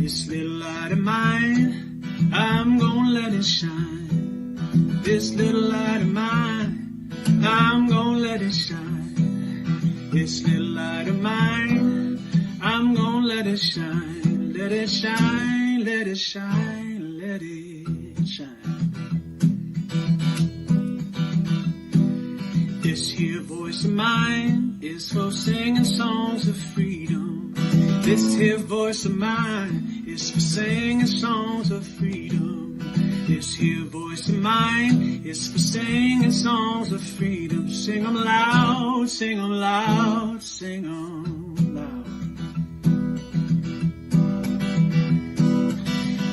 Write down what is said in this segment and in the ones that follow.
This little light of mine, I'm gonna let it shine. This little light of mine, I'm gonna let it shine. This little light of mine, I'm gonna let it shine. Let it shine, let it shine, let it shine. This here voice of mine is for singing songs of freedom. This here voice of mine is for singing songs of freedom. This here voice of mine is for singing songs of freedom. Sing 'em loud, sing 'em loud, sing 'em loud.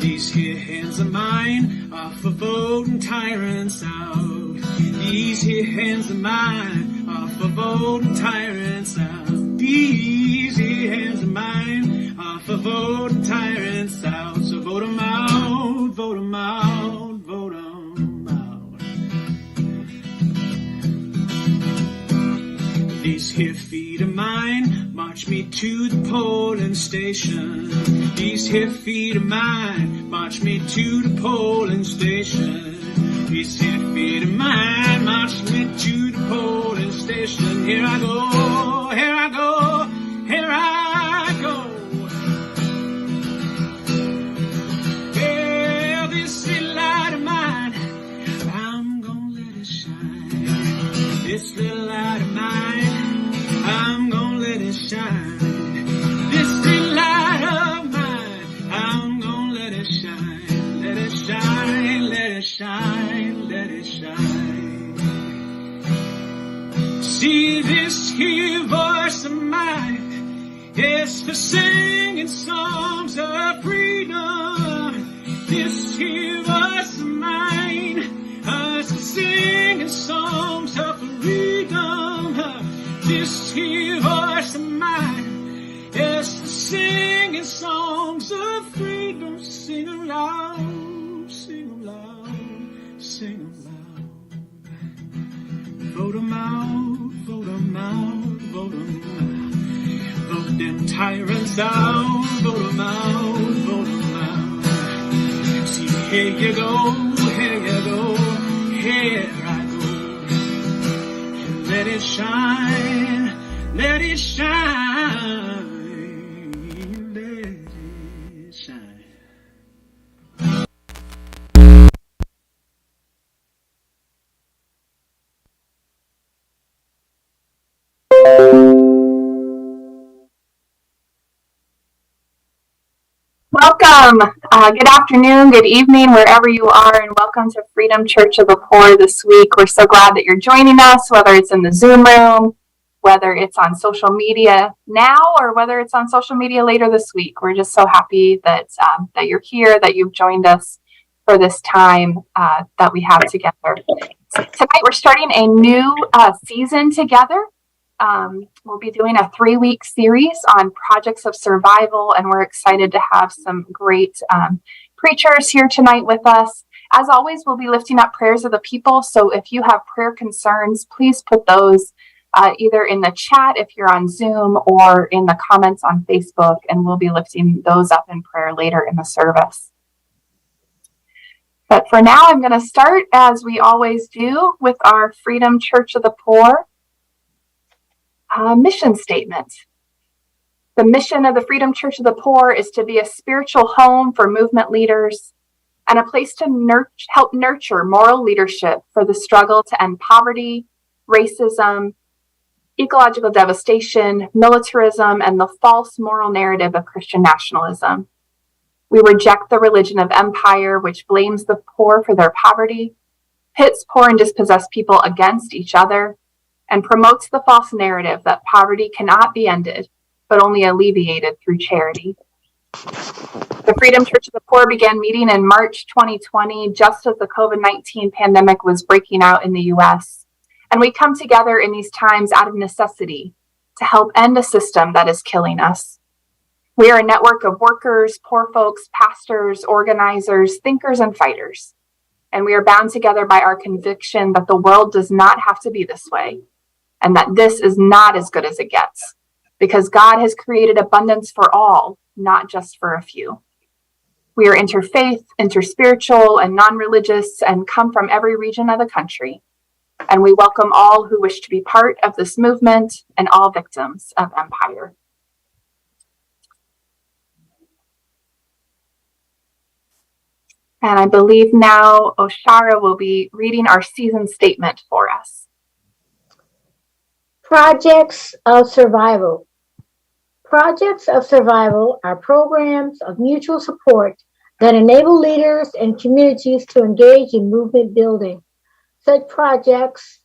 These here hands of mine are for voting tyrants out. These here hands of mine are for voting tyrants out. These here hands of mine are for voting tyrants out. So vote 'em out, vote 'em out, vote 'em out. These here feet of mine march me to the polling station. These here feet of mine march me to the polling station. These here feet of mine march me to the polling station. Here I go, here I go, here I go. Well, this little light of mine, I'm gonna let it shine. This little light of mine, I'm gonna let it shine. This little light of mine, I'm gonna let it shine. Let it shine, let it shine, let it shine. See this here voice of mine is for singing songs of freedom. This here voice of mine is for singing songs of freedom. This here voice of mine is for singing songs of freedom. Sing 'em loud, sing 'em loud, sing 'em loud. Vote 'em out, vote 'em out, vote 'em out. Vote them tyrants out, vote 'em out, vote 'em out. See, here you go, here you go, here I go. And let it shine, let it shine, let it shine. Welcome. Good afternoon, good evening, wherever you are, and welcome to Freedom Church of the Poor this week. We're so glad that you're joining us, whether it's in the Zoom room, whether it's on social media now, or whether it's on social media later this week. We're just so happy that that you're here, that you've joined us for this time that we have together. So tonight we're starting a new season together. We'll be doing a 3-week series on projects of survival, and we're excited to have some great preachers here tonight with us. As always, we'll be lifting up prayers of the people. So if you have prayer concerns, please put those either in the chat if you're on Zoom or in the comments on Facebook, and we'll be lifting those up in prayer later in the service. But for now, I'm going to start, as we always do, with our Freedom Church of the Poor mission statement. The mission of the Freedom Church of the Poor is to be a spiritual home for movement leaders and a place to help nurture moral leadership for the struggle to end poverty, racism, ecological devastation, militarism, and the false moral narrative of Christian nationalism. We reject the religion of empire, which blames the poor for their poverty, pits poor and dispossessed people against each other, and promotes the false narrative that poverty cannot be ended, but only alleviated through charity. The Freedom Church of the Poor began meeting in March 2020, just as the COVID-19 pandemic was breaking out in the U.S. And we come together in these times out of necessity to help end a system that is killing us. We are a network of workers, poor folks, pastors, organizers, thinkers, and fighters. And we are bound together by our conviction that the world does not have to be this way, and that this is not as good as it gets, because God has created abundance for all, not just for a few. We are interfaith, interspiritual, and non-religious, and come from every region of the country. And we welcome all who wish to be part of this movement and all victims of empire. And I believe now Oshara will be reading our season statement for us. Projects of Survival. Projects of Survival are programs of mutual support that enable leaders and communities to engage in movement building. Such projects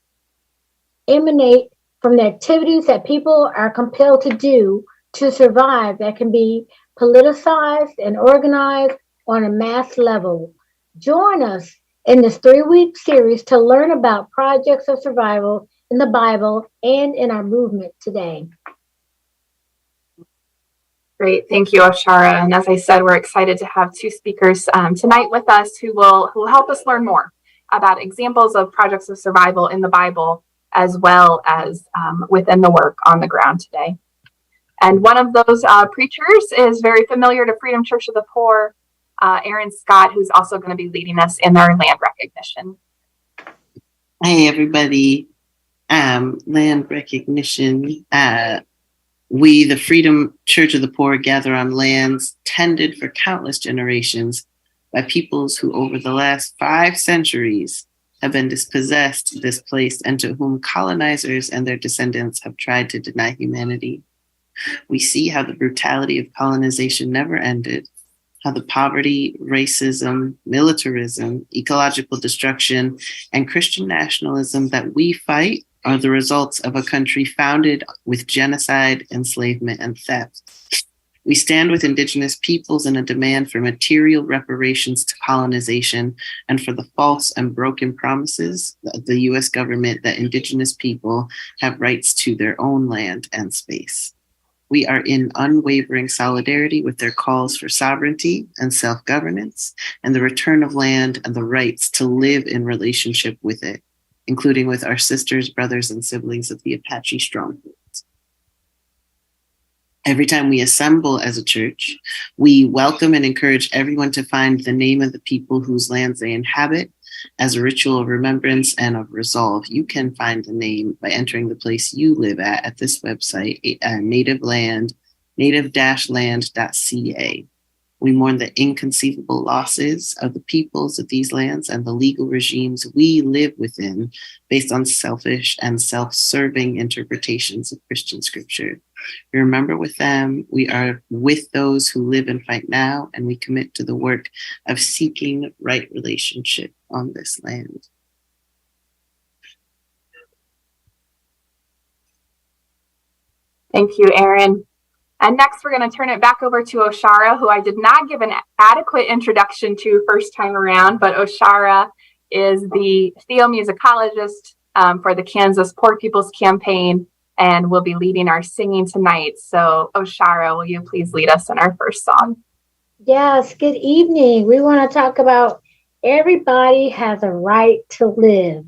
emanate from the activities that people are compelled to do to survive that can be politicized and organized on a mass level. Join us in this 3-week series to learn about projects of survival in the Bible and in our movement today. Great, thank you, Oshara. And as I said, we're excited to have two speakers tonight with us who will help us learn more about examples of projects of survival in the Bible, as well as within the work on the ground today. And one of those preachers is very familiar to Freedom Church of the Poor, Aaron Scott, who's also going to be leading us in our land recognition. Hey, everybody. Land recognition. We, the Freedom Church of the Poor, gather on lands tended for countless generations by peoples who over the last 5 centuries have been dispossessed, displaced, and to whom colonizers and their descendants have tried to deny humanity. We see how the brutality of colonization never ended, how the poverty, racism, militarism, ecological destruction, and Christian nationalism that we fight are the results of a country founded with genocide, enslavement, and theft. We stand with Indigenous peoples in a demand for material reparations to colonization and for the false and broken promises of the U.S. government that Indigenous people have rights to their own land and space. We are in unwavering solidarity with their calls for sovereignty and self-governance and the return of land and the rights to live in relationship with it, including with our sisters, brothers, and siblings of the Apache strongholds. Every time we assemble as a church, we welcome and encourage everyone to find the name of the people whose lands they inhabit as a ritual of remembrance and of resolve. You can find the name by entering the place you live at this website, native-land.ca. We mourn the inconceivable losses of the peoples of these lands and the legal regimes we live within based on selfish and self-serving interpretations of Christian scripture. We remember with them, we are with those who live and fight now, and we commit to the work of seeking right relationship on this land. Thank you, Aaron. And next, we're going to turn it back over to Oshara, who I did not give an adequate introduction to first time around, but Oshara is the theomusicologist for the Kansas Poor People's Campaign and will be leading our singing tonight. So, Oshara, will you please lead us in our first song? Yes, good evening. We want to talk about everybody has a right to live.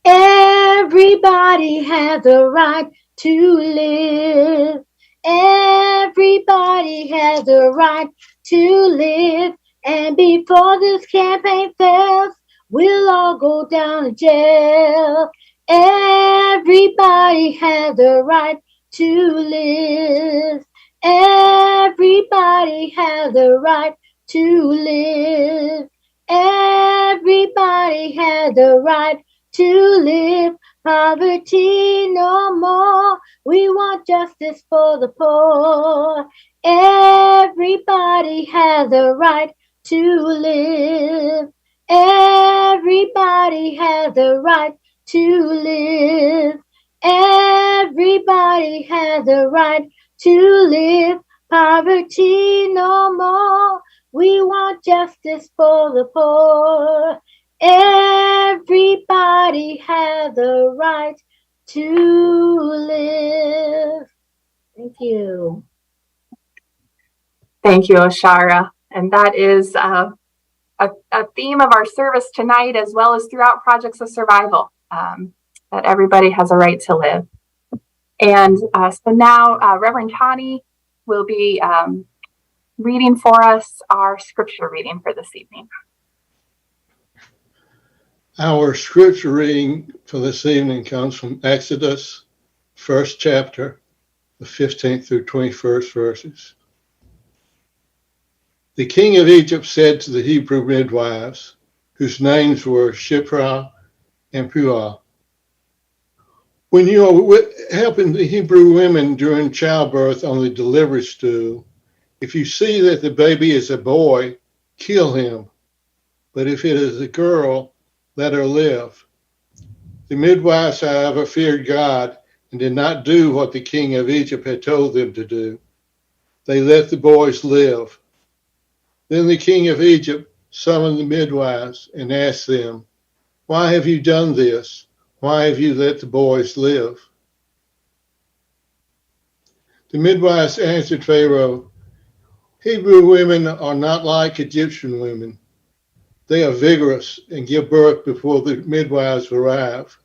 Everybody has a right to live. Everybody has a right to live. And before this campaign fails, we'll all go down to jail. Everybody has a right to live. Everybody has a right to live. Everybody has a right to live. Poverty no more. We want justice for the poor. Everybody has a right to live. Everybody has a right to live. Everybody has a right to live. Poverty no more. We want justice for the poor. Everybody has a right to live. Thank you. Thank you, Oshara. And that is a theme of our service tonight, as well as throughout Projects of Survival, that everybody has a right to live. And so now Reverend Tani will be reading for us our scripture reading for this evening. Our scripture reading for this evening comes from Exodus, first chapter, the 15th through 21st verses. The king of Egypt said to the Hebrew midwives, whose names were Shiphrah and Puah, when you are helping the Hebrew women during childbirth on the delivery stool, if you see that the baby is a boy, kill him. But if it is a girl, let her live. The midwives, however, feared God and did not do what the king of Egypt had told them to do. They let the boys live. Then the king of Egypt summoned the midwives and asked them, "Why have you done this? Why have you let the boys live?" The midwives answered Pharaoh, "Hebrew women are not like Egyptian women. They are vigorous and give birth before the midwives arrive."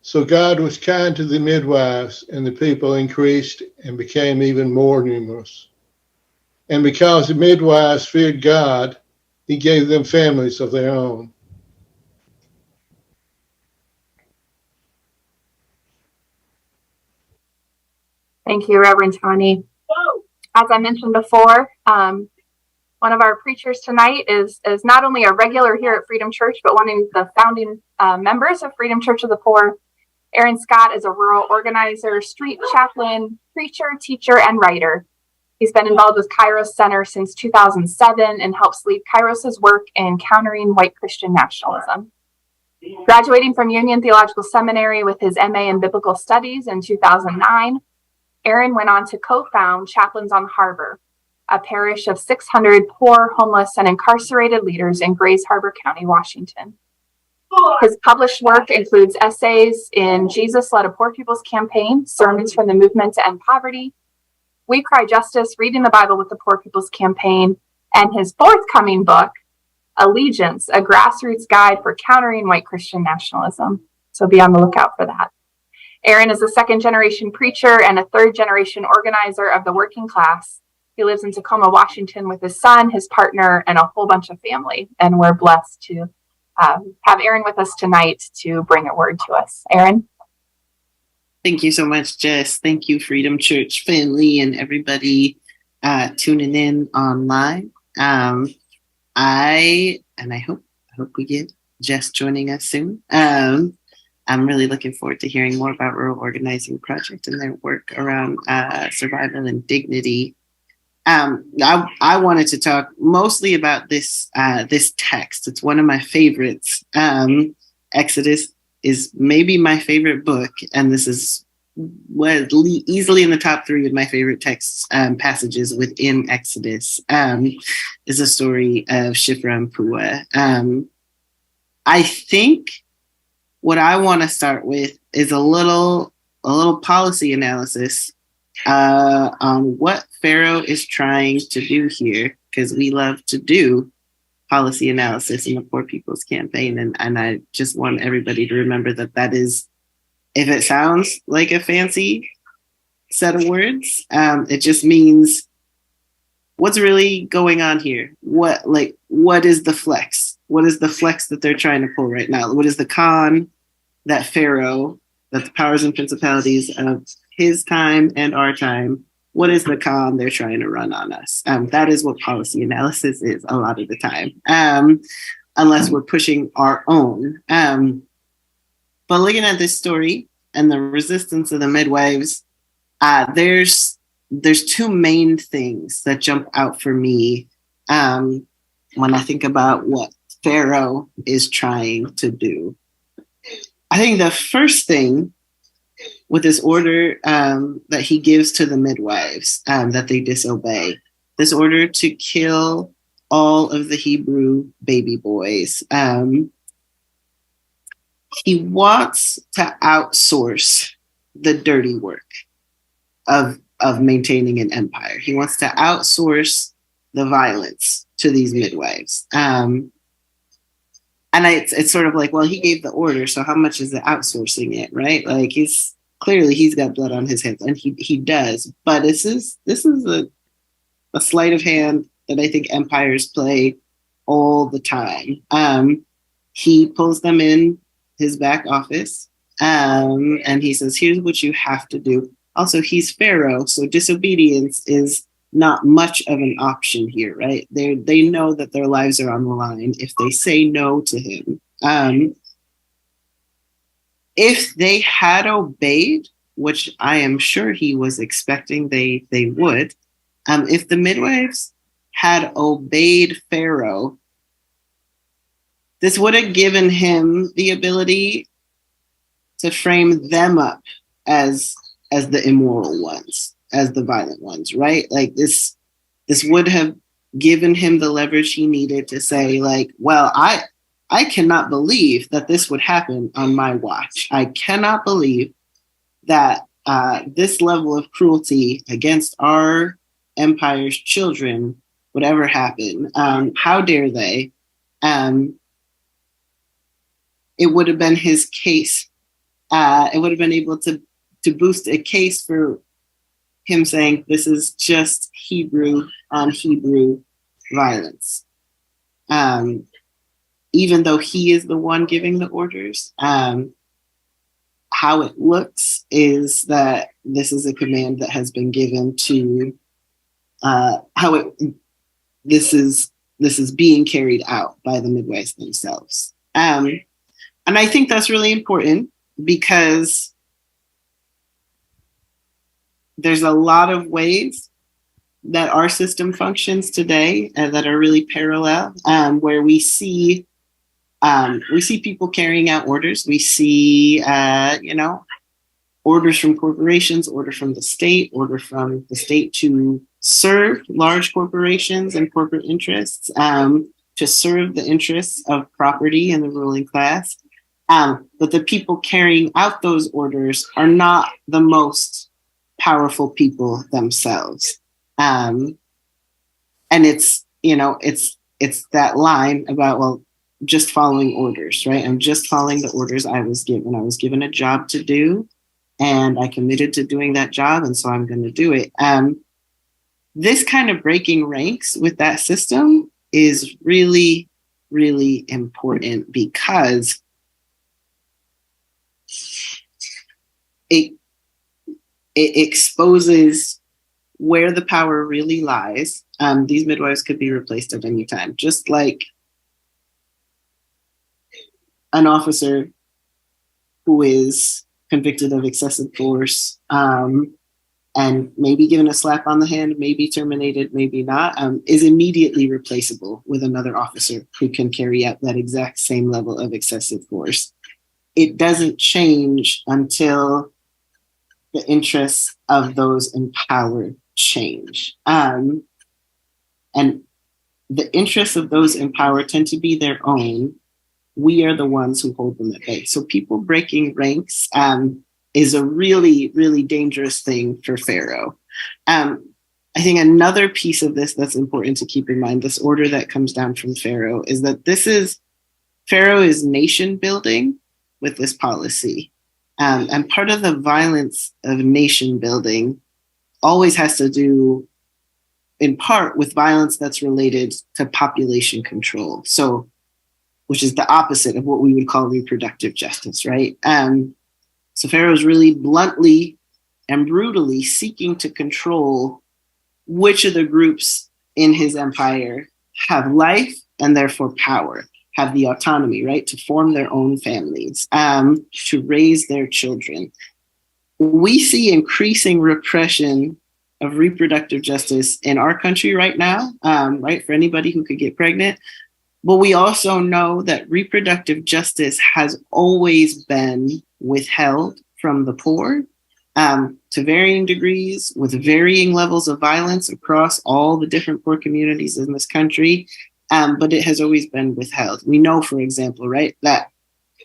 So God was kind to the midwives, and the people increased and became even more numerous. And because the midwives feared God, he gave them families of their own. Thank you, Reverend Tani. As I mentioned before, one of our preachers tonight is not only a regular here at Freedom Church, but one of the founding members of Freedom Church of the Poor. Aaron Scott is a rural organizer, street chaplain, preacher, teacher, and writer. He's been involved with Kairos Center since 2007 and helps lead Kairos's work in countering white Christian nationalism. Graduating from Union Theological Seminary with his MA in Biblical Studies in 2009, Aaron went on to co-found Chaplains on Harbor, a parish of 600 poor, homeless, and incarcerated leaders in Grays Harbor County, Washington. His published work includes essays in Jesus Led a Poor People's Campaign, Sermons from the Movement to End Poverty, We Cry Justice, Reading the Bible with the Poor People's Campaign, and his forthcoming book, Allegiance, a Grassroots Guide for Countering White Christian Nationalism. So be on the lookout for that. Aaron is a second-generation preacher and a third-generation organizer of the working class. He lives in Tacoma, Washington with his son, his partner, and a whole bunch of family. And we're blessed to have Aaron with us tonight to bring a word to us. Aaron? Thank you so much, Jess. Thank you, Freedom Church family and everybody tuning in online. I hope we get Jess joining us soon. I'm really looking forward to hearing more about Rural Organizing Project and their work around survival and dignity. I wanted to talk mostly about this text. It's one of my favorites. Exodus is maybe my favorite book, and this is easily in the top 3 of my favorite texts passages within Exodus. Is a story of Shiphrah and Puah. I think what I want to start with is a little policy analysis on what Pharaoh is trying to do here, because we love to do policy analysis in the Poor People's Campaign, and I just want everybody to remember that is, if it sounds like a fancy set of words, it just means what's really going on here. What is the flex? What is the flex that they're trying to pull right now? What is the con that Pharaoh, that the powers and principalities of his time and our time, what is the con they're trying to run on us? That is what policy analysis is a lot of the time, unless we're pushing our own. But looking at this story and the resistance of the midwives, there's 2 main things that jump out for me when I think about what Pharaoh is trying to do. I think the first thing with this order that he gives to the midwives that they disobey, this order to kill all of the Hebrew baby boys, he wants to outsource the dirty work of maintaining an empire. He wants to outsource the violence to these midwives. And it's sort of like, well, he gave the order, so how much is it outsourcing it, right? Like he's got blood on his hands, and he does. But this is a sleight of hand that I think empires play all the time. He pulls them in his back office, and he says, here's what you have to do. Also, he's Pharaoh, so disobedience is not much of an option here, right? They know that their lives are on the line if they say no to him. If they had obeyed, which I am sure he was expecting they would, if the midwives had obeyed Pharaoh, this would have given him the ability to frame them up as the immoral ones, as the violent ones, right? Like this would have given him the leverage he needed to say, like, well, I cannot believe that this would happen on my watch. I cannot believe that this level of cruelty against our empire's children would ever happen. How dare they? It would have been his case. It would have been able to boost a case for him saying this is just Hebrew on Hebrew violence. Even though he is the one giving the orders, how it looks is that this is a command that has been given to this is being carried out by the midwives themselves. And I think that's really important because there's a lot of ways that our system functions today that are really parallel, where we see people carrying out orders. We see, orders from corporations, order from the state to serve large corporations and corporate interests, to serve the interests of property and the ruling class. But the people carrying out those orders are not the most powerful people themselves. And it's that line about, well, just following orders, right? I'm just following the orders I was given. I was given a job to do, and I committed to doing that job, and so I'm going to do it. This kind of breaking ranks with that system is really, really important because it exposes where the power really lies. These midwives could be replaced at any time, just like an officer who is convicted of excessive force and maybe given a slap on the hand, maybe terminated, maybe not, is immediately replaceable with another officer who can carry out that exact same level of excessive force. It doesn't change until the interests of those empowered change. And the interests of those empowered tend to be their own. We are the ones who hold them at bay. So people breaking ranks is a really, really dangerous thing for Pharaoh. I think another piece of this that's important to keep in mind, this order that comes down from Pharaoh, is that Pharaoh is nation building with this policy. And part of the violence of nation building always has to do, in part, with violence that's related to population control. So, which is the opposite of what we would call reproductive justice, right? So Pharaoh is really bluntly and brutally seeking to control which of the groups in his empire have life and therefore power, have the autonomy, right, to form their own families, to raise their children. We see increasing repression of reproductive justice in our country right now, right, for anybody who could get pregnant. But we also know that reproductive justice has always been withheld from the poor to varying degrees, with varying levels of violence across all the different poor communities in this country. But it has always been withheld. We know, for example, right, that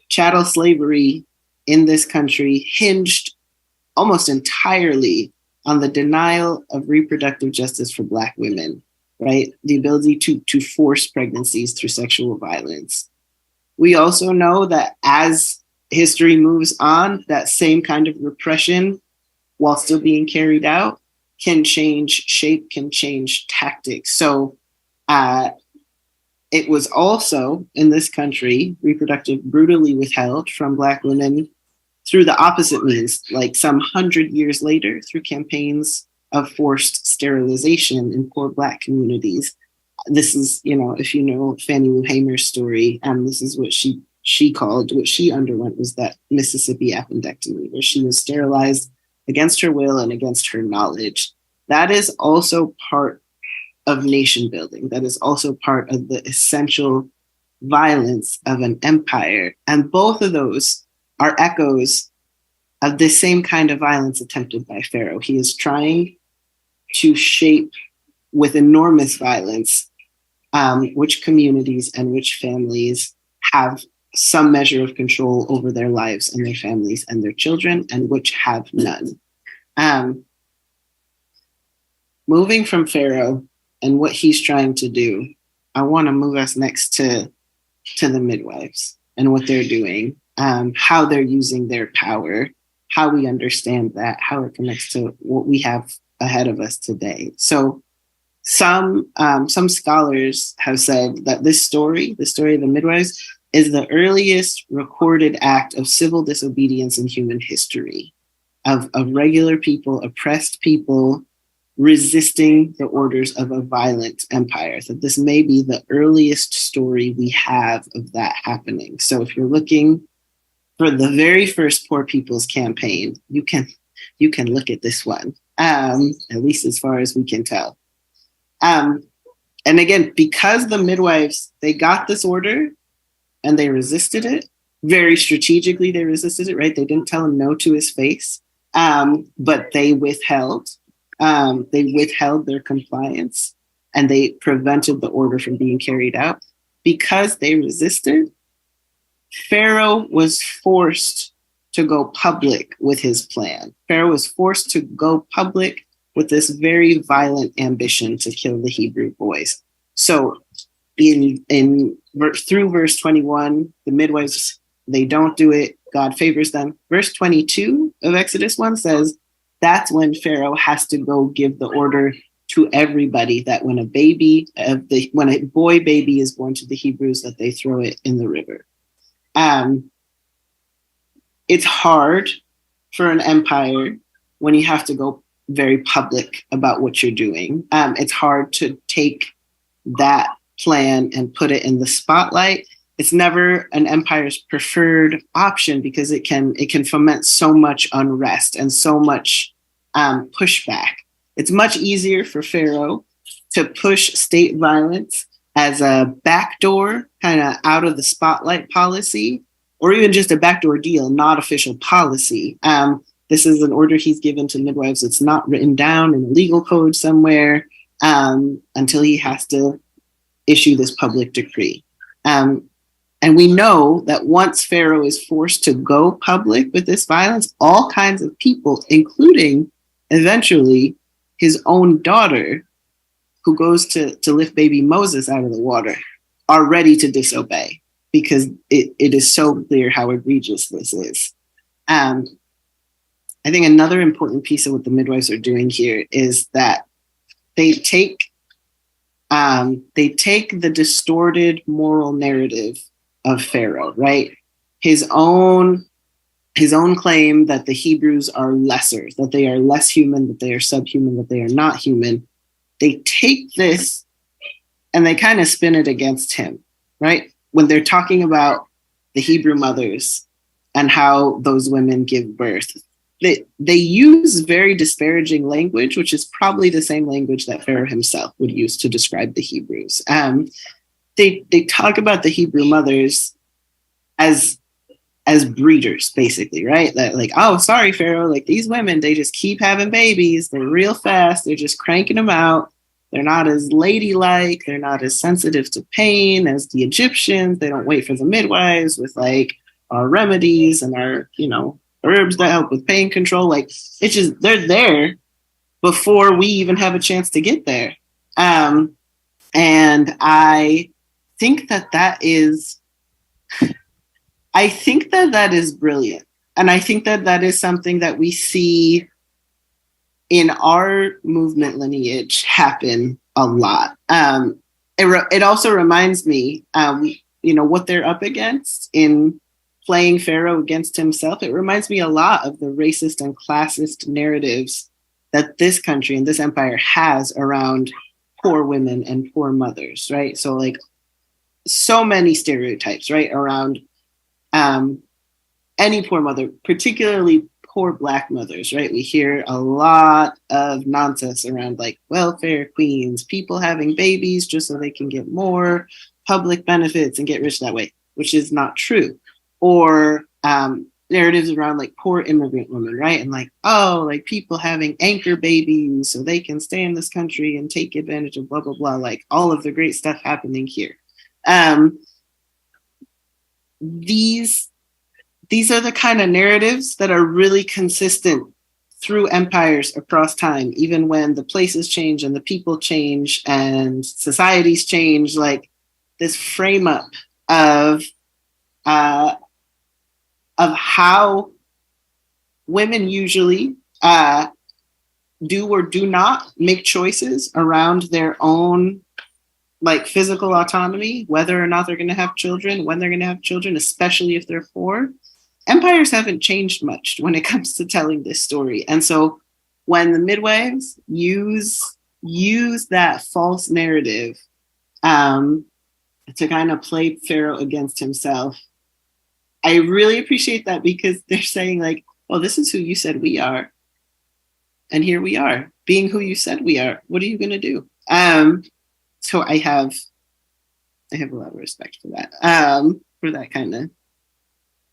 chattel slavery in this country hinged almost entirely on the denial of reproductive justice for Black women, right? The ability to force pregnancies through sexual violence. We also know that as history moves on, that same kind of repression, while still being carried out, can change shape, can change tactics. So it was also in this country reproductive brutally withheld from Black women through the opposite means, like some 100 years later, through campaigns of forced sterilization in poor Black communities. This is, if you know Fannie Lou Hamer's story, this is what she called, what she underwent was that Mississippi appendectomy, where she was sterilized against her will and against her knowledge. That is also part of nation building. That is also part of the essential violence of an empire. And both of those are echoes of the same kind of violence attempted by Pharaoh. He is trying to shape with enormous violence which communities and which families have some measure of control over their lives and their families and their children, and which have none. Moving from Pharaoh and what he's trying to do, I want to move us next to the midwives and what they're doing, how they're using their power, how we understand that, how it connects to what we have ahead of us today. So some scholars have said that the story of the midwives, is the earliest recorded act of civil disobedience in human history, of regular people, oppressed people, resisting the orders of a violent empire. So this may be the earliest story we have of that happening. So if you're looking for the very first Poor People's Campaign, you can look at this one, at least as far as we can tell. And again, because the midwives, they got this order and they resisted it, very strategically they resisted it, right? They didn't tell him no to his face, but they withheld their compliance, and they prevented the order from being carried out. Because they resisted, Pharaoh was forced to go public with his plan. Pharaoh was forced to go public with this very violent ambition to kill the Hebrew boys. So through verse 21, the midwives, they don't do it. God favors them. Verse 22 of Exodus 1 says, that's when Pharaoh has to go give the order to everybody that when a boy baby is born to the Hebrews, that they throw it in the river. It's hard for an empire when you have to go very public about what you're doing. It's hard to take that plan and put it in the spotlight. It's never an empire's preferred option because it can foment so much unrest and so much pushback. It's much easier for Pharaoh to push state violence as a backdoor, kind of out of the spotlight policy, or even just a backdoor deal, not official policy. This is an order he's given to midwives. It's not written down in a legal code somewhere until he has to issue this public decree. And we know that once Pharaoh is forced to go public with this violence, all kinds of people, including eventually his own daughter, who goes to lift baby Moses out of the water, are ready to disobey because it is so clear how egregious this is. I think another important piece of what the midwives are doing here is that they take the distorted moral narrative of Pharaoh, right? His own claim that the Hebrews are lesser, that they are less human, that they are subhuman, that they are not human. They take this and they kind of spin it against him, right? When they're talking about the Hebrew mothers and how those women give birth, they use very disparaging language, which is probably the same language that Pharaoh himself would use to describe the Hebrews. They talk about the Hebrew mothers as breeders, basically, right? That like, oh, sorry, Pharaoh, like these women, they just keep having babies. They're real fast. They're just cranking them out. They're not as ladylike. They're not as sensitive to pain as the Egyptians. They don't wait for the midwives with like our remedies and our, herbs that help with pain control. Like it's just, they're there before we even have a chance to get there. And I think that is brilliant. And I think that is something that we see in our movement lineage happen a lot. It also reminds me, what they're up against in playing Pharaoh against himself. It reminds me a lot of the racist and classist narratives that this country and this empire has around poor women and poor mothers, right? So like so many stereotypes, right, around any poor mother, particularly poor Black mothers, right? We hear a lot of nonsense around like welfare queens, people having babies just so they can get more public benefits and get rich that way, which is not true. Or narratives around like poor immigrant women, right? And like, oh, like people having anchor babies so they can stay in this country and take advantage of blah, blah, blah, like all of the great stuff happening here. These are the kind of narratives that are really consistent through empires across time, even when the places change and the people change and societies change. Like this frame up of how women usually do or do not make choices around their own like physical autonomy, whether or not they're going to have children, when they're going to have children, especially if they're poor. Empires haven't changed much when it comes to telling this story. And so when the midwives use that false narrative to kind of play Pharaoh against himself, I really appreciate that, because they're saying like, well, this is who you said we are. And here we are, being who you said we are. What are you going to do? So I have a lot of respect for that kind of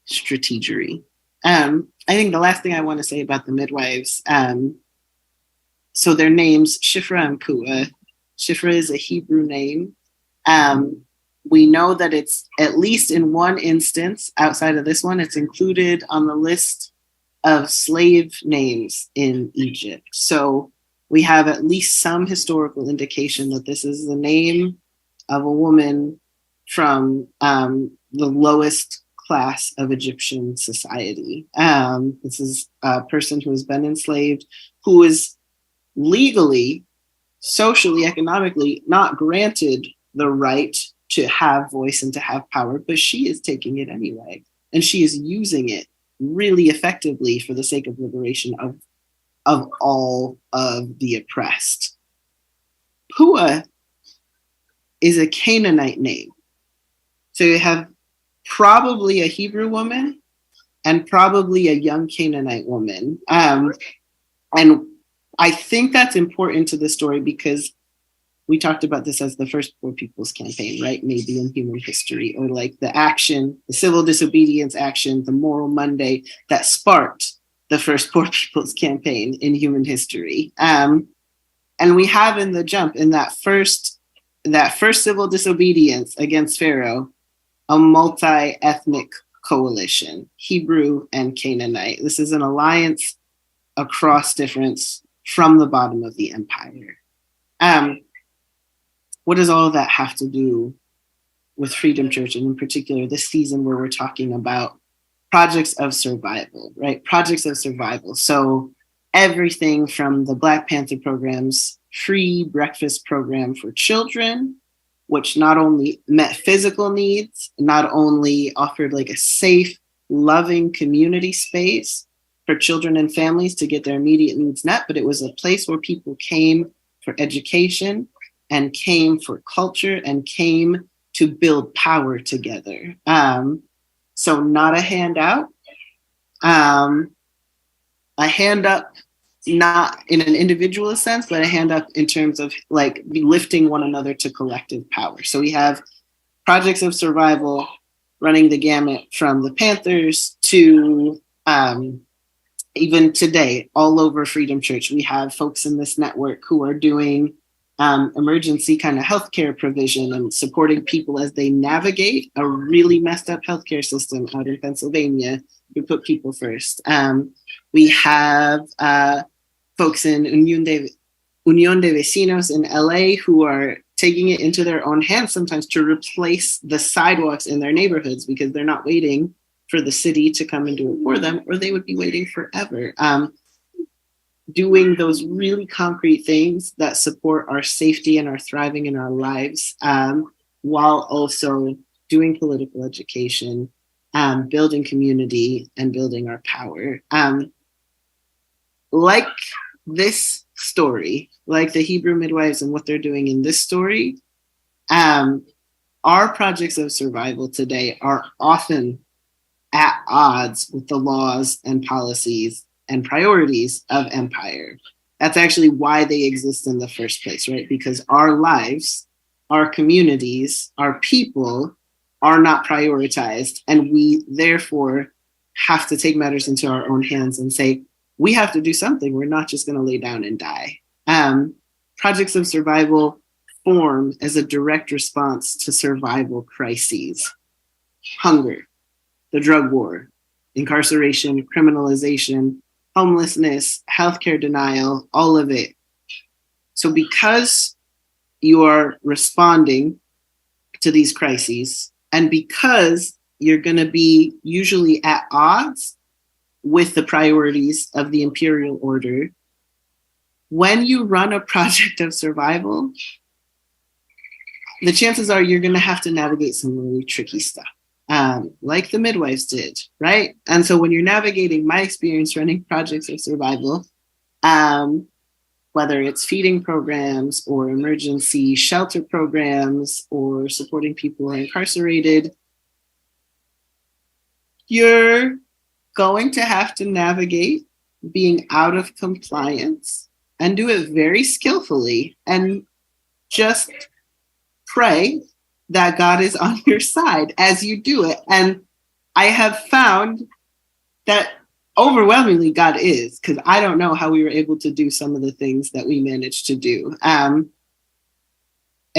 strategery. I think the last thing I want to say about the midwives, so their names, Shifra and Puah. Shifra is a Hebrew name. We know that it's, at least in one instance outside of this one, it's included on the list of slave names in Egypt. So we have at least some historical indication that this is the name of a woman from the lowest class of Egyptian society. This is a person who has been enslaved, who is legally, socially, economically not granted the right to have voice and to have power, but she is taking it anyway. And she is using it really effectively for the sake of liberation of all of the oppressed. Puah is a Canaanite name. So you have probably a Hebrew woman and probably a young Canaanite woman. And I think that's important to the story because we talked about this as the first Poor People's Campaign, right? Maybe in human history, or like the action, the civil disobedience action, the Moral Monday that sparked the first Poor People's Campaign in human history. And we have in the jump, in that first civil disobedience against Pharaoh, a multi-ethnic coalition, Hebrew and Canaanite. This is an alliance across difference from the bottom of the empire. What does all of that have to do with Freedom Church, and in particular this season where we're talking about projects of survival, right? Projects of survival. So everything from the Black Panther program's free breakfast program for children, which not only met physical needs, not only offered like a safe, loving community space for children and families to get their immediate needs met, but it was a place where people came for education and came for culture and came to build power together. So not a handout, a hand up, not in an individualist sense, but a hand up in terms of like lifting one another to collective power. So we have projects of survival running the gamut from the Panthers to even today, all over Freedom Church. We have folks in this network who are doing emergency kind of healthcare provision and supporting people as they navigate a really messed up healthcare system out in Pennsylvania. We put people first. We have folks in Unión de Vecinos in LA who are taking it into their own hands sometimes to replace the sidewalks in their neighborhoods because they're not waiting for the city to come and do it for them, or they would be waiting forever. doing those really concrete things that support our safety and our thriving in our lives, while also doing political education, building community, and building our power. Like this story, like the Hebrew midwives and what they're doing in this story, our projects of survival today are often at odds with the laws and policies and priorities of empire. That's actually why they exist in the first place, right? Because our lives, our communities, our people are not prioritized. And we therefore have to take matters into our own hands and say, we have to do something. We're not just going to lay down and die. Projects of survival form as a direct response to survival crises: hunger, the drug war, incarceration, criminalization, homelessness, healthcare denial, all of it. So because you are responding to these crises, and because you're going to be usually at odds with the priorities of the imperial order, when you run a project of survival, the chances are you're going to have to navigate some really tricky stuff, like the midwives did, right? And so when you're navigating, my experience running projects of survival, whether it's feeding programs or emergency shelter programs or supporting people who are incarcerated, you're going to have to navigate being out of compliance and do it very skillfully, and just pray that God is on your side as you do it. And I have found that overwhelmingly God is, because I don't know how we were able to do some of the things that we managed to do. At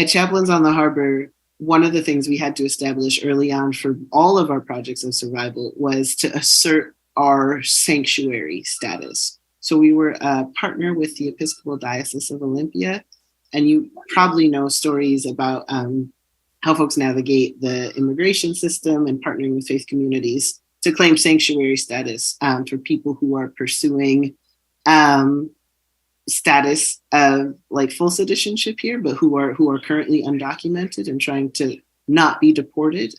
Chaplains on the Harbor, one of the things we had to establish early on for all of our projects of survival was to assert our sanctuary status. So we were a partner with the Episcopal Diocese of Olympia, and you probably know stories about how folks navigate the immigration system and partnering with faith communities to claim sanctuary status for people who are pursuing status of like full citizenship here, but who are currently undocumented and trying to not be deported.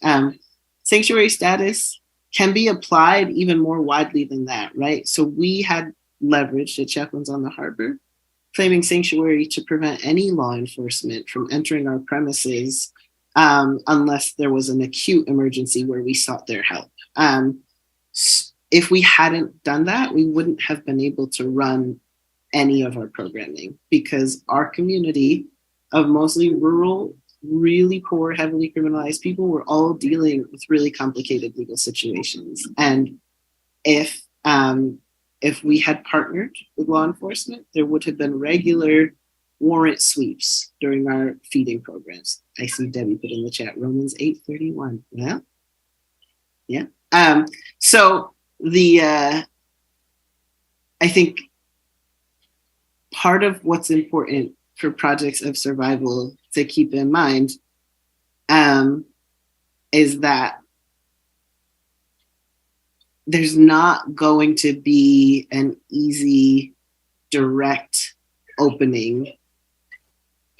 Sanctuary status can be applied even more widely than that, right? So we had leveraged at Chaplains on the Harbor, claiming sanctuary to prevent any law enforcement from entering our premises unless there was an acute emergency where we sought their help. If we hadn't done that, we wouldn't have been able to run any of our programming, because our community of mostly rural, really poor, heavily criminalized people were all dealing with really complicated legal situations. And if we had partnered with law enforcement, there would have been regular warrant sweeps during our feeding programs. I see Debbie put in the chat, Romans 8:31. Yeah. So I think part of what's important for projects of survival to keep in mind is that there's not going to be an easy, direct opening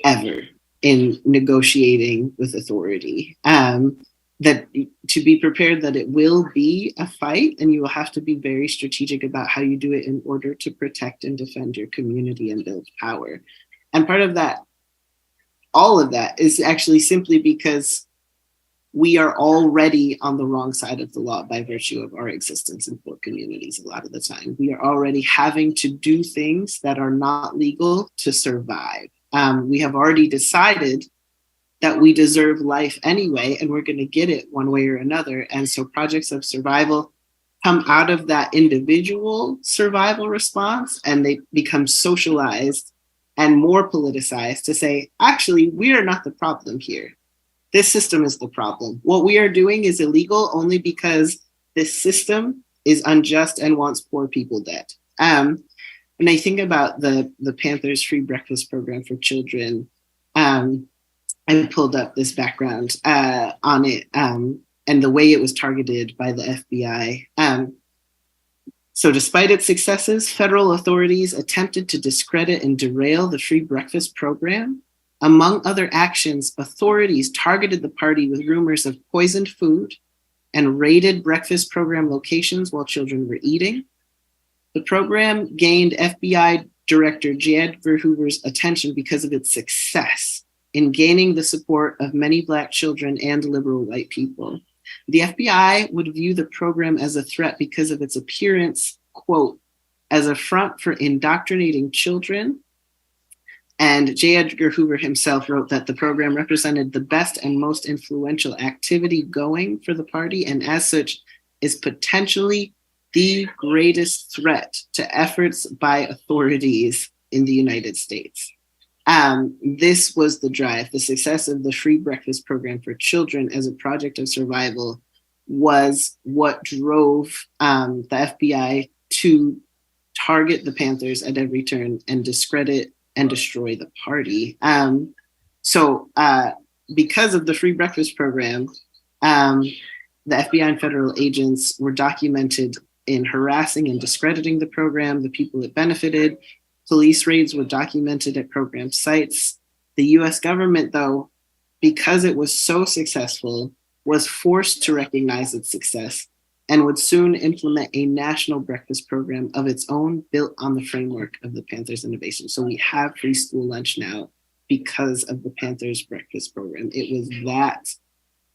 ever in negotiating with authority. That to be prepared that it will be a fight, and you will have to be very strategic about how you do it in order to protect and defend your community and build power. And part of that, all of that, is actually simply because we are already on the wrong side of the law by virtue of our existence in poor communities a lot of the time. We are already having to do things that are not legal to survive. We have already decided that we deserve life anyway, and we're going to get it one way or another. And so projects of survival come out of that individual survival response, and they become socialized and more politicized to say, actually, we are not the problem here. This system is the problem. What we are doing is illegal only because this system is unjust and wants poor people dead. And I think about the Panthers Free Breakfast Program for Children. I pulled up this background on it and the way it was targeted by the FBI. So despite its successes, federal authorities attempted to discredit and derail the free breakfast program. Among other actions, authorities targeted the party with rumors of poisoned food and raided breakfast program locations while children were eating. The program gained FBI Director J. Edgar Hoover's attention because of its success in gaining the support of many Black children and liberal white people. The FBI would view the program as a threat because of its appearance, quote, as a front for indoctrinating children. And J. Edgar Hoover himself wrote that the program represented the best and most influential activity going for the party, and as such is potentially the greatest threat to efforts by authorities in the United States. This was the drive. The success of the free breakfast program for children as a project of survival was what drove the FBI to target the Panthers at every turn and discredit and destroy the party. So because of the free breakfast program, the FBI and federal agents were documented in harassing and discrediting the program, the people it benefited. Police raids were documented at program sites. The US government, though, because it was so successful, was forced to recognize its success and would soon implement a national breakfast program of its own built on the framework of the Panthers innovation. So we have free school lunch now because of the Panthers breakfast program. It was that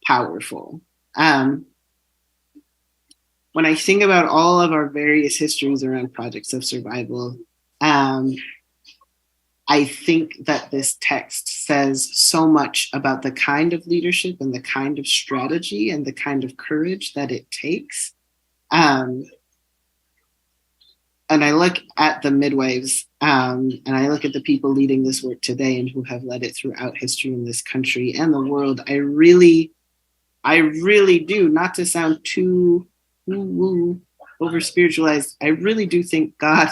powerful. When I think about all of our various histories around projects of survival, I think that this text says so much about the kind of leadership and the kind of strategy and the kind of courage that it takes. And I look at the midwives and I look at the people leading this work today and who have led it throughout history in this country and the world. I really do, not to sound too woo-woo, over spiritualized, I really do think God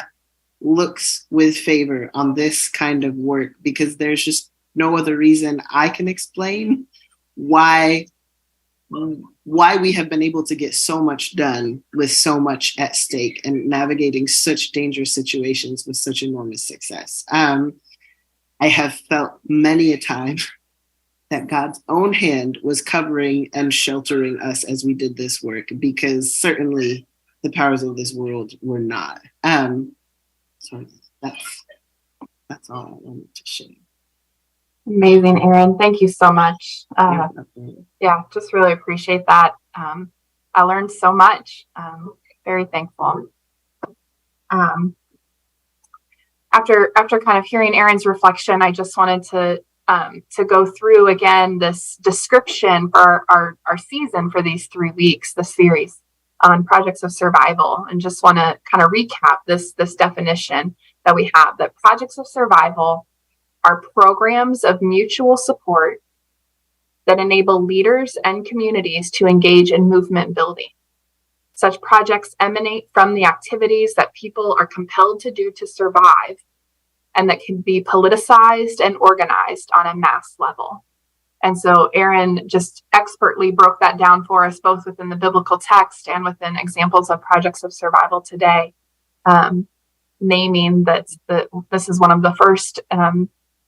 looks with favor on this kind of work, because there's just no other reason I can explain why we have been able to get so much done with so much at stake and navigating such dangerous situations with such enormous success. I have felt many a time that God's own hand was covering and sheltering us as we did this work, because certainly the powers of this world were not. So that's all I wanted to share. Amazing, Erin. Thank you so much. Yeah, just really appreciate that. I learned so much. Very thankful. After kind of hearing Erin's reflection, I just wanted to go through again this description for our season for these 3 weeks, the series on projects of survival, and just want to kind of recap this definition that we have, that projects of survival are programs of mutual support that enable leaders and communities to engage in movement building. Such projects emanate from the activities that people are compelled to do to survive, and that can be politicized and organized on a mass level. And so Erin just expertly broke that down for us, both within the biblical text and within examples of projects of survival today, naming that this is one of the first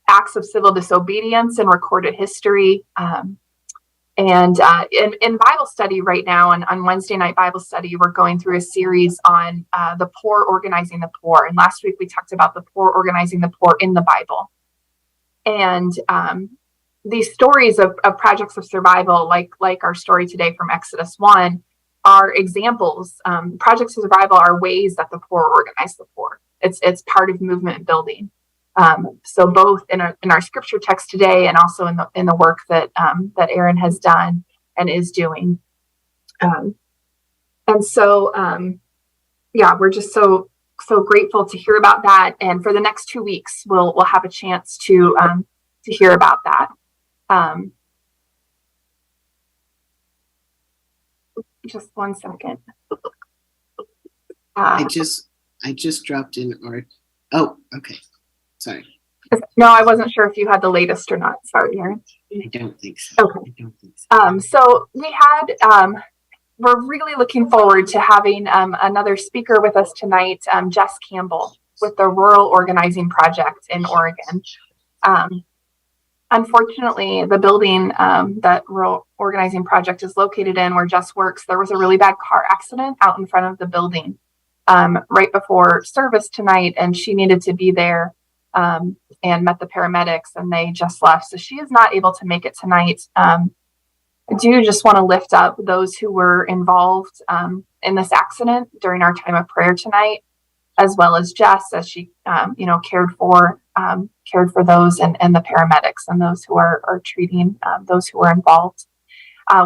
acts of civil disobedience in recorded history. And in Bible study right now, on Wednesday night Bible study, we're going through a series on the poor organizing the poor. And last week we talked about the poor organizing the poor in the Bible. And these stories of projects of survival, like our story today from Exodus 1, are examples. Projects of survival are ways that the poor organize the poor. It's part of movement building. So both in our scripture text today and also in the work that Erin has done and is doing. And so, we're just so grateful to hear about that. And for the next 2 weeks, we'll have a chance to hear about that. Just 1 second. I just dropped in our, oh, okay. Sorry. No, I wasn't sure if you had the latest or not. Sorry, Erin. I don't think so. Okay. I don't think so. So we had we're really looking forward to having another speaker with us tonight, Jess Campbell with the Rural Organizing Project in Oregon. Unfortunately, the building that Rural Organizing Project is located in, where Jess works, there was a really bad car accident out in front of the building right before service tonight, and she needed to be there and met the paramedics, and they just left. So she is not able to make it tonight. I do just want to lift up those who were involved in this accident during our time of prayer tonight, as well as Jess, as she, cared for those and the paramedics and those who are treating those who are involved.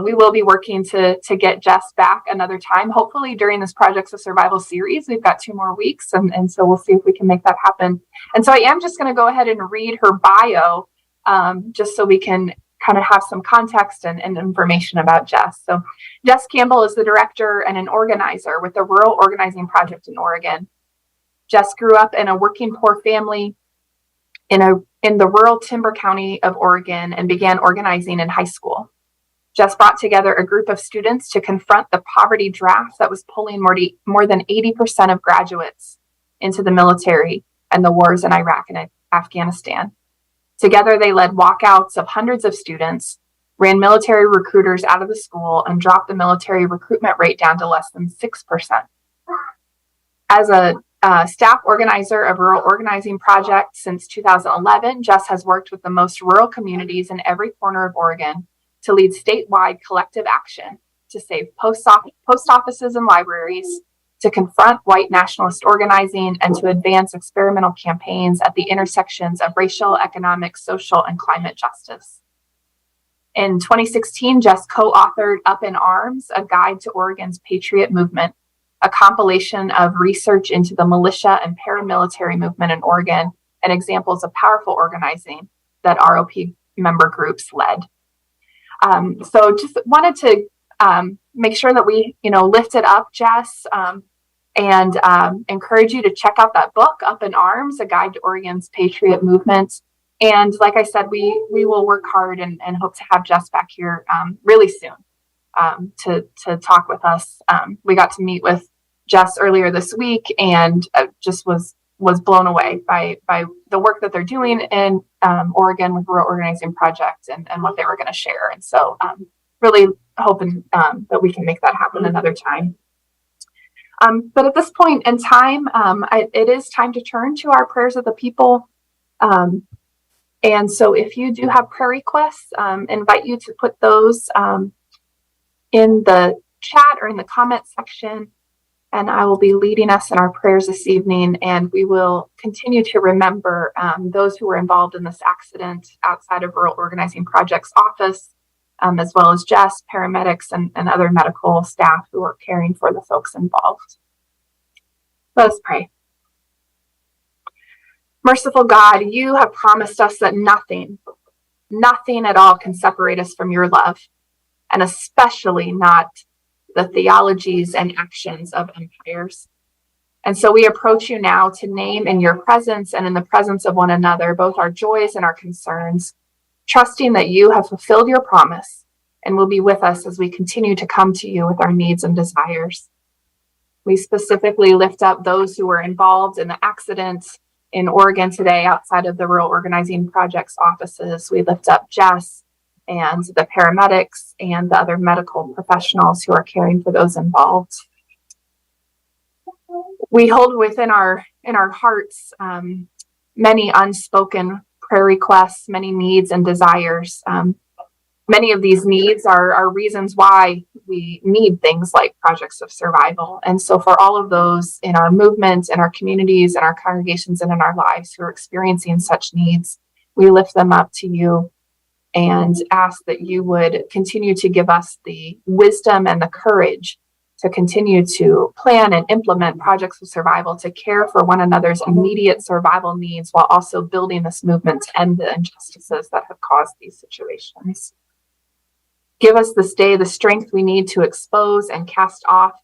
We will be working to get Jess back another time, hopefully during this Projects of Survival series. We've got 2 more weeks, and so we'll see if we can make that happen. And so I am just going to go ahead and read her bio, just so we can kind of have some context and information about Jess. So Jess Campbell is the director and an organizer with the Rural Organizing Project in Oregon. Jess grew up in a working poor family in the rural Timber County of Oregon and began organizing in high school. Jess brought together a group of students to confront the poverty draft that was pulling more than 80% of graduates into the military and the wars in Iraq and Afghanistan. Together, they led walkouts of hundreds of students, ran military recruiters out of the school, and dropped the military recruitment rate down to less than 6%. As a staff organizer of Rural Organizing Project since 2011, Jess has worked with the most rural communities in every corner of Oregon to lead statewide collective action to save post offices and libraries, to confront white nationalist organizing, and to advance experimental campaigns at the intersections of racial, economic, social, and climate justice. In 2016, Jess co-authored Up in Arms, a guide to Oregon's patriot movement, a compilation of research into the militia and paramilitary movement in Oregon and examples of powerful organizing that ROP member groups led. So just wanted to make sure that we, lifted up Jess and encourage you to check out that book, Up in Arms, a guide to Oregon's patriot movement. And like I said, we will work hard and hope to have Jess back here really soon to talk with us. We got to meet with Jess earlier this week and just was blown away by the work that they're doing in Oregon with Rural Organizing Project and what they were going to share. And so really hoping that we can make that happen another time. But at this point in time, it is time to turn to our prayers of the people. And so if you do have prayer requests, invite you to put those in the chat or in the comment section. And I will be leading us in our prayers this evening, and we will continue to remember those who were involved in this accident outside of Rural Organizing Project's office, as well as Jess, paramedics, and other medical staff who are caring for the folks involved. Let us pray. Merciful God, you have promised us that nothing at all can separate us from your love, and especially not the theologies and actions of empires. And so we approach you now to name in your presence and in the presence of one another both our joys and our concerns, trusting that you have fulfilled your promise and will be with us as we continue to come to you with our needs and desires. We specifically lift up those who were involved in the accident in Oregon today outside of the Rural Organizing Project's offices. We lift up Jess and the paramedics and the other medical professionals who are caring for those involved. We hold within our hearts many unspoken prayer requests, many needs and desires. Many of these needs are reasons why we need things like Projects of Survival. And so for all of those in our movement, in our communities, in our congregations, and in our lives who are experiencing such needs, we lift them up to you and ask that you would continue to give us the wisdom and the courage to continue to plan and implement Projects of Survival to care for one another's immediate survival needs while also building this movement to end the injustices that have caused these situations. Give us this day the strength we need to expose and cast off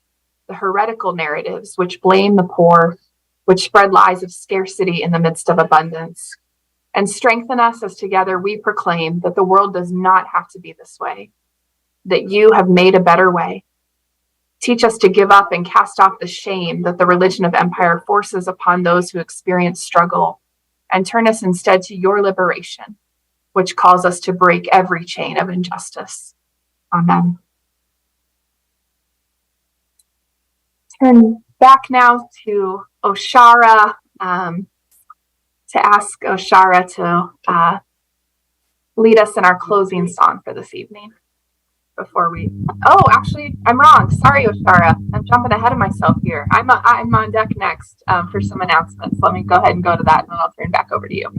the heretical narratives which blame the poor, which spread lies of scarcity in the midst of abundance. And strengthen us as together we proclaim that the world does not have to be this way, that you have made a better way, Teach us to give up and cast off the shame that the religion of empire forces upon those who experience struggle, and turn us instead to your liberation, which calls us to break every chain of injustice. Amen. Turn back now to Oshara, to ask Oshara to lead us in our closing song for this evening. Actually, I'm wrong. Sorry, Oshara. I'm jumping ahead of myself here. I'm on deck next for some announcements. Let me go ahead and go to that, and then I'll turn back over to you.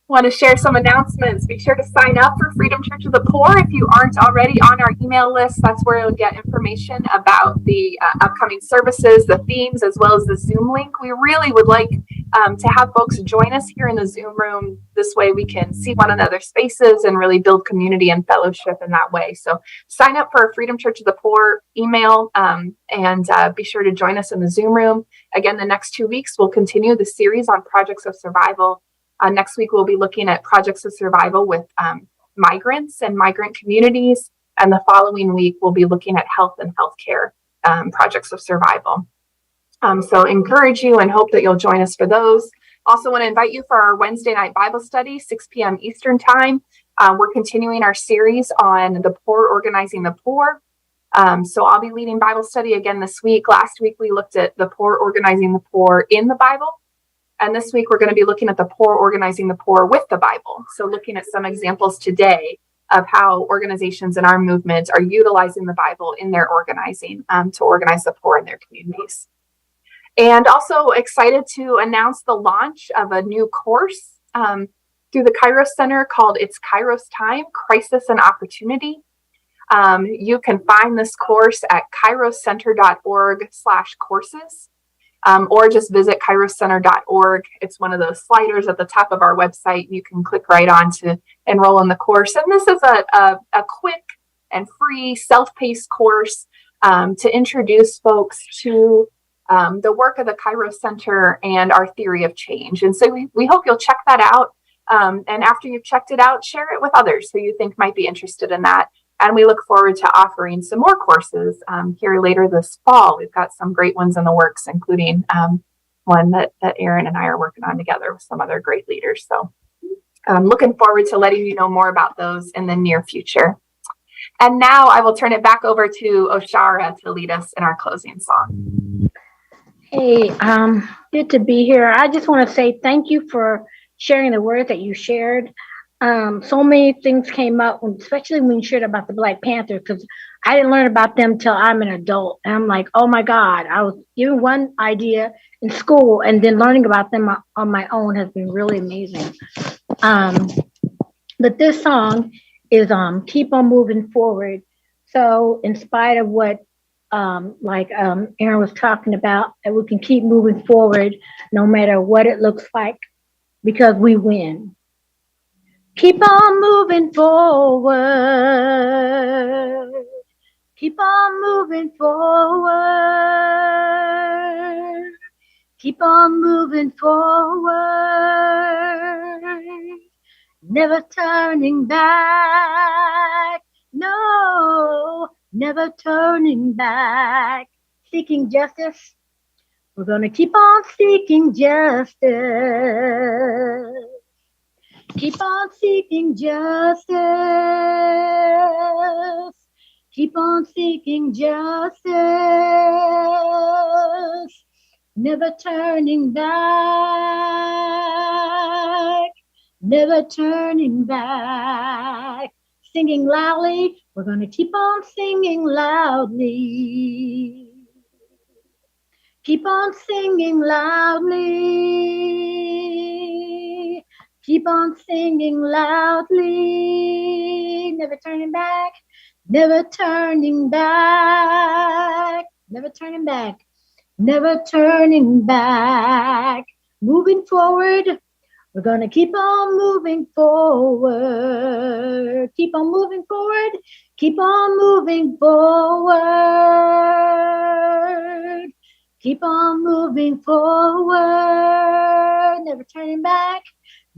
Want to share some announcements. Be sure to sign up for Freedom Church of the Poor if you aren't already on our email list. That's where you'll get information about the upcoming services, the themes, as well as the Zoom link. We really would like to have folks join us here in the Zoom room. This way we can see one another's faces and really build community and fellowship in that way. So sign up for Freedom Church of the Poor email and be sure to join us in the Zoom room. Again, the next 2 weeks, we'll continue the series on projects of survival. Next week, we'll be looking at projects of survival with migrants and migrant communities. And the following week, we'll be looking at health and healthcare projects of survival. So encourage you and hope that you'll join us for those. Also want to invite you for our Wednesday night Bible study, 6 p.m. Eastern time. We're continuing our series on the poor organizing the poor. So I'll be leading Bible study again this week. Last week, we looked at the poor organizing the poor in the Bible. And this week, we're going to be looking at the poor organizing the poor with the Bible. So looking at some examples today of how organizations in our movement are utilizing the Bible in their organizing to organize the poor in their communities. And also excited to announce the launch of a new course through the Kairos Center called It's Kairos Time, Crisis and Opportunity. You can find this course at kairoscenter.org/courses. Or just visit kairoscenter.org. It's one of those sliders at the top of our website. You can click right on to enroll in the course. And this is a quick and free self-paced course to introduce folks to the work of the Kairos Center and our theory of change. And so we hope you'll check that out. And after you've checked it out, share it with others who you think might be interested in that. And we look forward to offering some more courses here later this fall. We've got some great ones in the works, including one that Aaron and I are working on together with some other great leaders. So I'm looking forward to letting you know more about those in the near future. And now I will turn it back over to Oshara to lead us in our closing song. Hey, good to be here. I just want to say thank you for sharing the word that you shared. So many things came up, especially when you shared about the Black Panthers, because I didn't learn about them till I'm an adult. And I'm like, oh my God, I was given one idea in school, and then learning about them on my own has been really amazing. But this song is Keep On Moving Forward. So in spite of what Aaron was talking about, that we can keep moving forward no matter what it looks like, because we win. Keep on moving forward. Keep on moving forward. Keep on moving forward. Never turning back. No, never turning back. Seeking justice. We're going to keep on seeking justice. Keep on seeking justice. Keep on seeking justice. Never turning back. Never turning back. Singing loudly. We're going to keep on singing loudly. Keep on singing loudly. Keep on singing loudly. Never turning back. Never turning back. Never turning back. Never turning back. Moving forward. We're going to keep on moving forward. Keep on moving forward. Keep on moving forward. Keep on moving forward. Never turning back.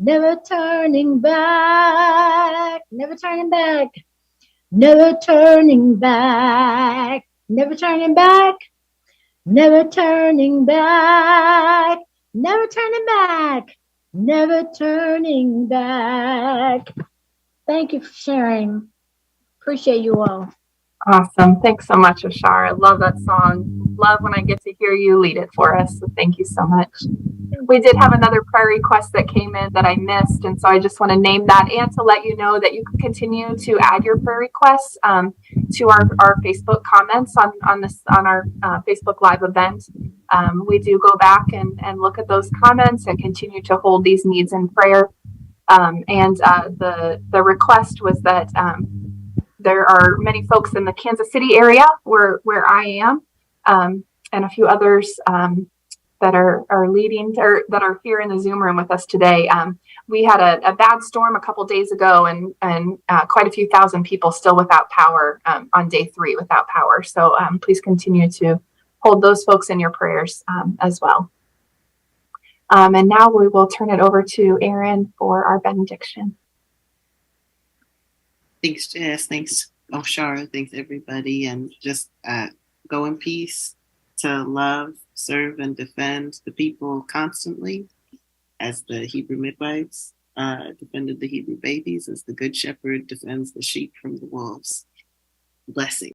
Never turning back. Never turning back. never turning back, never turning back, never turning back, never turning back, never turning back. Thank you for sharing. Appreciate you all. Awesome. Thanks so much, Ashar. I love that song. Love when I get to hear you lead it for us. So thank you so much. We did have another prayer request that came in that I missed. And so I just want to name that and to let you know that you can continue to add your prayer requests to our Facebook comments on our Facebook Live event. We do go back and look at those comments and continue to hold these needs in prayer. The request was that there are many folks in the Kansas City area where I am, and a few others that are leading or that are here in the Zoom room with us today. We had a bad storm a couple days ago, and quite a few thousand people still without power on day 3 without power. So please continue to hold those folks in your prayers as well. And now we will turn it over to Aaron for our benediction. Thanks, Jess. Thanks, Oshara. Thanks, everybody. And just go in peace to love, serve, and defend the people constantly as the Hebrew midwives defended the Hebrew babies, as the Good Shepherd defends the sheep from the wolves. Blessings.